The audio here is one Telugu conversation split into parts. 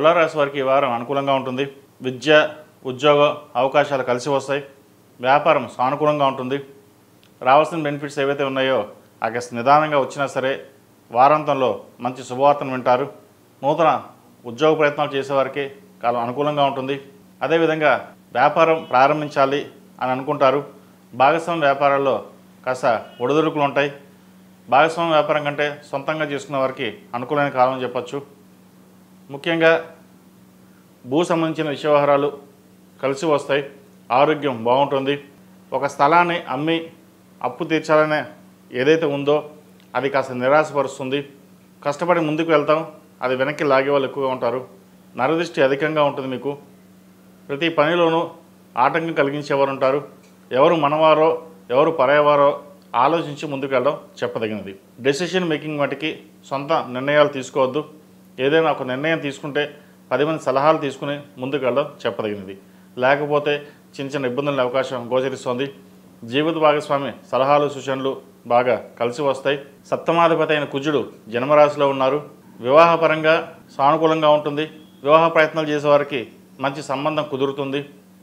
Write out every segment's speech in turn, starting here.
తులారాశి వారికి ఈ వారం అనుకూలంగా ఉంటుంది. విద్య, ఉద్యోగ అవకాశాలు కలిసి వస్తాయి. వ్యాపారం సానుకూలంగా ఉంటుంది. రావాల్సిన బెనిఫిట్స్ ఏవైతే ఉన్నాయో అవి నిదానంగా వచ్చినా సరే వారాంతంలో మంచి శుభవార్తను వింటారు. నూతన ఉద్యోగ ప్రయత్నాలు చేసేవారికి కాలం అనుకూలంగా ఉంటుంది. అదేవిధంగా వ్యాపారం ప్రారంభించాలి అని అనుకుంటారు. భాగస్వామ్య వ్యాపారాల్లో కాస్త ఒడిదుడుకులు ఉంటాయి. భాగస్వామ్య వ్యాపారం కంటే సొంతంగా చేసుకున్న వారికి అనుకూలమైన కాలం అని చెప్పచ్చు. ముఖ్యంగా భూ సంబంధించిన విషయ వ్యవహారాలు కలిసి వస్తాయి. ఆరోగ్యం బాగుంటుంది. ఒక స్థలాన్ని అమ్మి అప్పు తీర్చాలనే ఏదైతే ఉందో అది కాస్త నిరాశపరుస్తుంది. కష్టపడి ముందుకు వెళ్తాం, అది వెనక్కి లాగే వాళ్ళు ఎక్కువగా ఉంటారు. నరదృష్టి అధికంగా ఉంటుంది. మీకు ప్రతి పనిలోనూ ఆటంకం కలిగించేవారు ఉంటారు. ఎవరు మనవారో ఎవరు పరాయవారో ఆలోచించి ముందుకు వెళ్ళడం చెప్పదగినది. డెసిషన్ మేకింగ్ వాటికి సొంత నిర్ణయాలు తీసుకోవద్దు. ఏదైనా ఒక నిర్ణయం తీసుకుంటే 10 మంది సలహాలు తీసుకుని ముందుకు వెళ్ళడం చెప్పదగినది. లేకపోతే చిన్న చిన్న ఇబ్బందుల అవకాశం గోచరిస్తోంది. జీవిత భాగస్వామి సలహాలు సూచనలు బాగా కలిసి వస్తాయి. సప్తమాధిపతి అయిన కుజుడు జన్మరాశిలో ఉన్నారు. వివాహపరంగా సానుకూలంగా ఉంటుంది. వివాహ ప్రయత్నాలు చేసేవారికి మంచి సంబంధం కుదురుతుంది.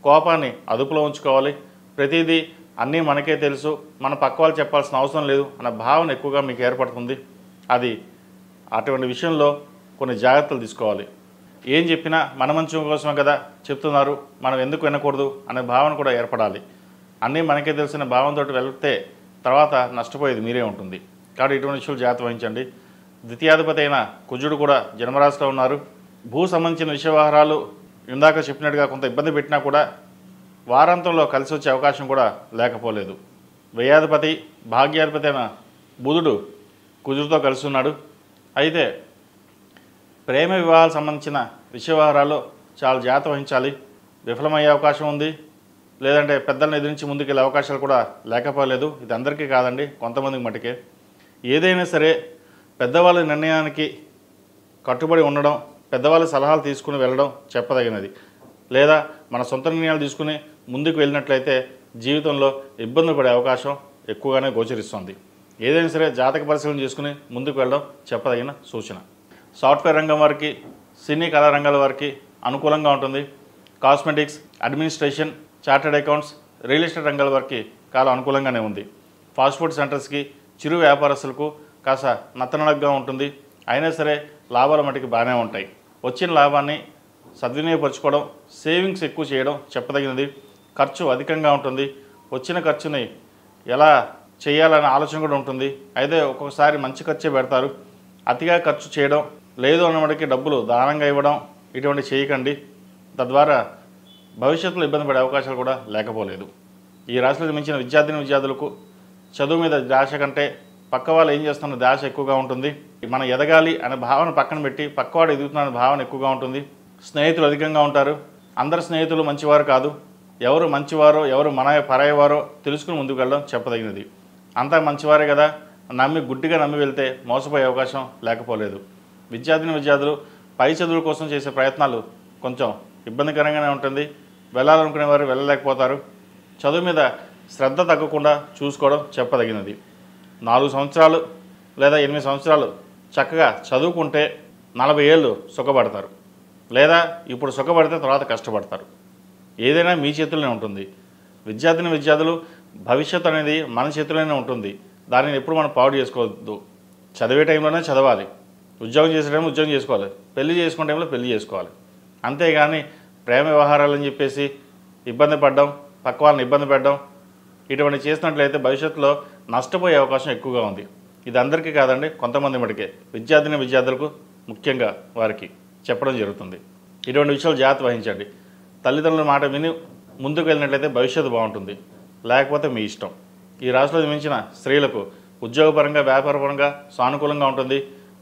కోపాన్ని అదుపులో ఉంచుకోవాలి. ప్రతిదీ అన్నీ మనకే తెలుసు, మన పక్క వాళ్ళు చెప్పాల్సిన అవసరం లేదు అన్న భావన ఎక్కువగా మీకు ఏర్పడుతుంది. అది అటువంటి విషయంలో కొన్ని జాగ్రత్తలు తీసుకోవాలి. ఏం చెప్పినా మన మంచి కోసమే కదా చెప్తున్నారు, మనం ఎందుకు వినకూడదు అనే భావన కూడా ఏర్పడాలి. అన్నీ మనకే తెలిసిన భావనతో వెళ్తే తర్వాత నష్టపోయేది మీరే ఉంటుంది. కాబట్టి ఇటువంటి విషయాలు జాగ్రత్త వహించండి. ద్వితీయాధిపతి అయిన కుజుడు కూడా జన్మరాశిలో ఉన్నారు. భూ సంబంధించిన విషయ వ్యవహారాలు ఇందాక చెప్పినట్టుగా కొంత ఇబ్బంది పెట్టినా కూడా వారాంతంలో కలిసి వచ్చే అవకాశం కూడా లేకపోలేదు. వ్యయాధిపతి భాగ్యాధిపతి అయిన బుధుడు కుజుడితో కలిసి ఉన్నాడు. అయితే ప్రేమ వివాహాలకు సంబంధించిన విషయ వ్యవహారాల్లో చాలా జాగ్రత్త వహించాలి. విఫలమయ్యే అవకాశం ఉంది. లేదంటే పెద్దలను ఎదిరించి ముందుకెళ్ళే అవకాశాలు కూడా లేకపోలేదు. ఇది అందరికీ కాదండి, కొంతమందికి మటుకే. ఏదైనా సరే పెద్దవాళ్ళ నిర్ణయానికి కట్టుబడి ఉండడం, పెద్దవాళ్ళ సలహాలు తీసుకుని వెళ్ళడం చెప్పదగినది. లేదా మన సొంత నిర్ణయాలు తీసుకుని ముందుకు వెళ్ళినట్లయితే జీవితంలో ఇబ్బంది పడే అవకాశం ఎక్కువగానే గోచరిస్తుంది. ఏదైనా సరే జాతక పరిశీలన చేసుకుని ముందుకు వెళ్ళడం చెప్పదగిన సూచన. సాఫ్ట్వేర్ రంగం వారికి, సినీ కళా రంగాల వారికి అనుకూలంగా ఉంటుంది. Cosmetics, administration, chartered accounts, real estate రంగాల వారికి కాలం అనుకూలంగానే ఉంది. ఫాస్ట్ ఫుడ్ సెంటర్స్కి, చిరు వ్యాపారస్తులకు కాస్త నత్తనడగ్గా ఉంటుంది. అయినా సరే లాభాల మటుకు బాగానే ఉంటాయి. వచ్చిన లాభాన్ని సద్వినియోగపరచుకోవడం, సేవింగ్స్ ఎక్కువ చేయడం చెప్పదగినది. ఖర్చు అధికంగా ఉంటుంది. వచ్చిన ఖర్చుని ఎలా చేయాలనే ఆలోచన కూడా ఉంటుంది. అయితే ఒక్కొక్కసారి మంచి ఖర్చే పెడతారు. అతిగా ఖర్చు చేయడం, లేదు అన్నవాడికి డబ్బులు దానంగా ఇవ్వడం ఇటువంటి చేయకండి. తద్వారా భవిష్యత్తులో ఇబ్బంది పడే అవకాశాలు కూడా లేకపోలేదు. ఈ రాశిలో జన్మించిన విద్యార్థులకు చదువు మీద ధ్యాస కంటే పక్క వాళ్ళు ఏం చేస్తున్న ధ్యాస ఎక్కువగా ఉంటుంది. మనం ఎదగాలి అనే భావన పక్కన పెట్టి పక్కవాడు ఎదుగుతున్న భావన ఎక్కువగా ఉంటుంది. స్నేహితులు అధికంగా ఉంటారు. అందరు స్నేహితులు మంచివారు కాదు. ఎవరు మంచివారో ఎవరు మన పరాయవారో తెలుసుకుని ముందుకు వెళ్ళడం చెప్పదగినది. అంతా మంచివారే కదా గుడ్డిగా నమ్మి వెళ్తే మోసపోయే అవకాశం లేకపోలేదు. విద్యార్థులు పై చదువుల కోసం చేసే ప్రయత్నాలు కొంచెం ఇబ్బందికరంగానే ఉంటుంది. వెళ్ళాలనుకునే వారు వెళ్ళలేకపోతారు. చదువు మీద శ్రద్ధ తగ్గకుండా చూసుకోవడం చెప్పదగినది. 4 సంవత్సరాలు లేదా 8 సంవత్సరాలు చక్కగా చదువుకుంటే 40 ఏళ్ళు సుఖపడతారు. లేదా ఇప్పుడు సుఖపడితే తర్వాత కష్టపడతారు. ఏదైనా మీ చేతుల్లోనే ఉంటుంది. విద్యార్థులు భవిష్యత్తు అనేది మన చేతుల్లోనే ఉంటుంది. దానిని ఎప్పుడు మనం పాడు చేసుకోవద్దు. చదివే టైంలోనే చదవాలి. ఉద్యోగం చేసే టైంలో ఉద్యోగం చేసుకోవాలి. పెళ్లి చేసుకునే టైంలో పెళ్లి చేసుకోవాలి. అంతేగాని ప్రేమ వ్యవహారాలని చెప్పేసి ఇబ్బంది పడడం, పక్క వాళ్ళని ఇబ్బంది పెట్టడం ఇటువంటి చేసినట్లయితే భవిష్యత్తులో నష్టపోయే అవకాశం ఎక్కువగా ఉంది. ఇది అందరికీ కాదండి, కొంతమంది మటుకే విద్యార్థులకు ముఖ్యంగా వారికి చెప్పడం జరుగుతుంది. ఇటువంటి విషయాలు జాగ్రత్త వహించండి. తల్లిదండ్రుల మాట విని ముందుకు వెళ్ళినట్లయితే భవిష్యత్తు బాగుంటుంది. లేకపోతే మీ ఇష్టం. ఈ రాశిలో జన్మించిన స్త్రీలకు ఉద్యోగపరంగా, వ్యాపారపరంగా సానుకూలంగా ఉంటుంది.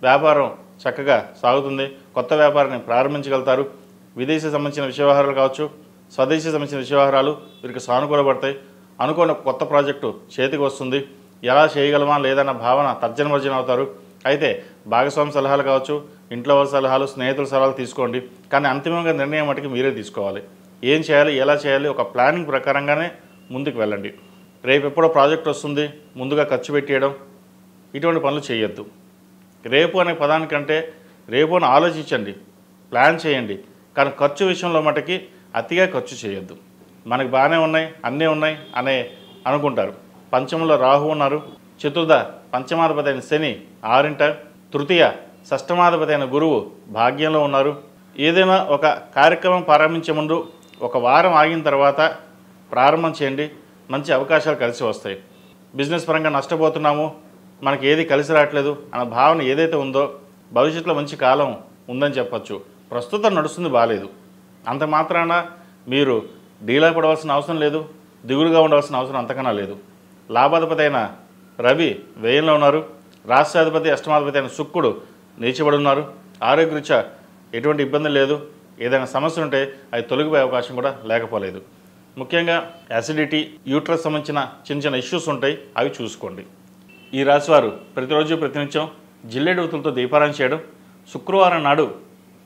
వ్యాపారం చక్కగా సాగుతుంది. కొత్త వ్యాపారాన్ని ప్రారంభించగలుగుతారు. విదేశీ సంబంధించిన విషయ వ్యవహారాలు కావచ్చు, స్వదేశీ సంబంధించిన విషయ వ్యవహారాలు వీరికి సానుకూలపడతాయి. అనుకున్న కొత్త ప్రాజెక్టు చేతికి వస్తుంది. ఎలా చేయగలమా లేదన్న భావన తర్జనభర్జన అవుతారు. అయితే భాగస్వామి సలహాలు కావచ్చు, ఇంట్లో వాళ్ళ సలహాలు, స్నేహితుల సలహాలు తీసుకోండి. కానీ అంతిమంగా నిర్ణయం మటుకు మీరే తీసుకోవాలి. ఏం చేయాలి, ఎలా చేయాలి, ఒక ప్లానింగ్ ప్రకారంగానే ముందుకు వెళ్ళండి. రేపు ఎప్పుడో ప్రాజెక్ట్ వస్తుంది, ముందుగా ఖర్చు పెట్టేయడం ఇటువంటి పనులు చేయొద్దు. రేపు అనే పదానికంటే రేపు అని ఆలోచించండి. ప్లాన్ చేయండి. కానీ ఖర్చు విషయంలో మటుకి అతిగా ఖర్చు చేయొద్దు. మనకు బాగానే ఉన్నాయి, అన్నీ ఉన్నాయి అనే అనుకుంటారు. పంచమంలో రాహు ఉన్నారు, చతుర్థ పంచమాధిపతి అయిన శని 6ంట, తృతీయ షష్టమాధిపతి అయిన గురువు భాగ్యంలో ఉన్నారు. ఏదైనా ఒక కార్యక్రమం ప్రారంభించే ముందు ఒక వారం ఆగిన తర్వాత ప్రారంభం చేయండి, మంచి అవకాశాలు కలిసి వస్తాయి. బిజినెస్ పరంగా నష్టపోతున్నాము, మనకి ఏది కలిసి రావట్లేదు అన్న భావన ఏదైతే ఉందో భవిష్యత్తులో మంచి కాలం ఉందని చెప్పచ్చు. ప్రస్తుతం నడుస్తుంది బాగాలేదు, అంత మాత్రాన మీరు డీలా పడవలసిన అవసరం లేదు, దిగులుగా ఉండవలసిన అవసరం అంతకన్నా లేదు. లాభాధిపతి అయిన రవి వ్యయంలో ఉన్నారు, రాష్ట్రాధిపతి అష్టమాధిపతి అయిన శుక్రుడు నీచబడి ఉన్నారు. ఆరోగ్యరీత్యా ఎటువంటి ఇబ్బంది లేదు. ఏదైనా సమస్యలు ఉంటే అవి తొలగిపోయే అవకాశం కూడా లేకపోలేదు. ముఖ్యంగా యాసిడిటీ, యూట్రస్ సంబంధించిన చిన్న చిన్న ఇష్యూస్ ఉంటాయి, అవి చూసుకోండి. ఈ రాశివారు ప్రతిరోజు ప్రతినిత్యం జిల్లేడు ఒత్తులతో దీపారాయణ చేయడం, శుక్రవారం నాడు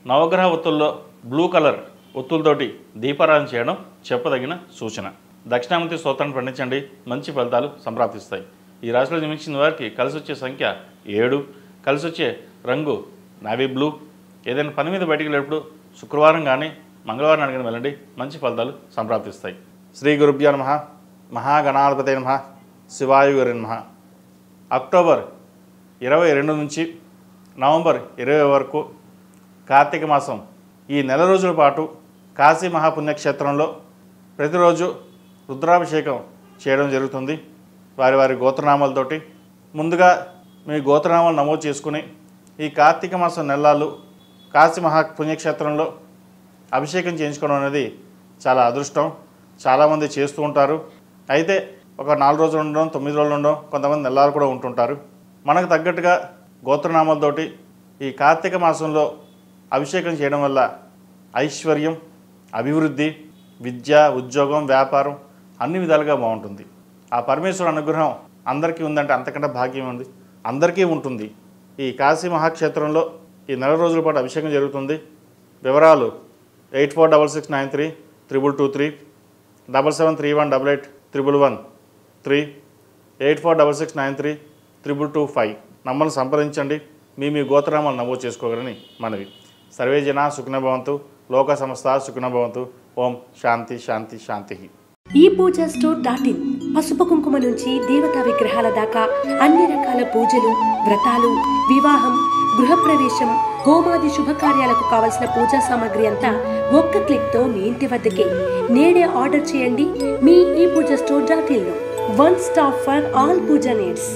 నవగ్రహ ఒత్తుల్లో బ్లూ కలర్ ఒత్తులతోటి దీపారాయణ చేయడం చెప్పదగిన సూచన. దక్షిణామూర్తి స్తోత్రాన్ని పండించండి, మంచి ఫలితాలు సంప్రాప్తిస్తాయి. ఈ రాశిలో జన్మించిన వారికి కలిసి వచ్చే సంఖ్య 7, కలిసి వచ్చే రంగు నావీ బ్లూ. ఏదైనా పని మీద బయటికి వెళ్ళేటప్పుడు శుక్రవారం కానీ మంగళవారం అడిగిన వెళ్ళండి, మంచి ఫలితాలు సంప్రాప్తిస్తాయి. శ్రీ గురుభ్యో నమః. మహాగణాధిపతయ నమః. శివాయ గురు నమః. అక్టోబర్ 22 నుంచి నవంబర్ 20 వరకు కార్తీక మాసం ఈ నెల రోజుల పాటు కాశీ మహాపుణ్యక్షేత్రంలో ప్రతిరోజు రుద్రాభిషేకం చేయడం జరుగుతుంది. వారి వారి గోత్రనామాలతోటి ముందుగా మీ గోత్రనామాలు నమోదు చేసుకుని ఈ కార్తీక మాసం నెలలు కాశీ మహాపుణ్యక్షేత్రంలో అభిషేకం చేయించుకోవడం అనేది చాలా అదృష్టం. చాలామంది చేస్తూ ఉంటారు. అయితే ఒక 4 రోజులు ఉండడం, 9 రోజులు ఉండడం, కొంతమంది నెలలు కూడా ఉంటుంటారు. మనకు తగ్గట్టుగా గోత్రనామాలతోటి ఈ కార్తీక మాసంలో అభిషేకం చేయడం వల్ల ఐశ్వర్యం, అభివృద్ధి, విద్య, ఉద్యోగం, వ్యాపారం అన్ని విధాలుగా బాగుంటుంది. ఆ పరమేశ్వరుడు అనుగ్రహం అందరికీ ఉందంటే అంతకంటే భాగ్యం ఉంది, అందరికీ ఉంటుంది. ఈ కాశీ మహాక్షేత్రంలో ఈ నెల రోజుల పాటు అభిషేకం జరుగుతుంది. వివరాలు 8466932223, 7731881113, 8466932225 నంబర్ను సంప్రదించండి. మీ గోత్రనామాలు నమోదు చేసుకోగలని మనవి. సర్వే జనా సుఖినో భవంతు, లోక సమస్తా సుఖినో భవంతు. ఓం శాంతి శాంతి శాంతి. ePoojaStore.in పసుపు కుంకుమ నుంచి దేవతా విగ్రహాల దాకా అన్ని రకాల పూజలు, వ్రతాలు, వివాహం, గృహప్రవేశం, హోమాది శుభకార్యాలకు కావలసిన పూజా సామాగ్రి అంతా ఒక్క క్లిక్తో మీ ఇంటి వద్దకే. నేడే ఆర్డర్ చేయండి మీ ePoojaStore.in లో. One stop for all puja needs.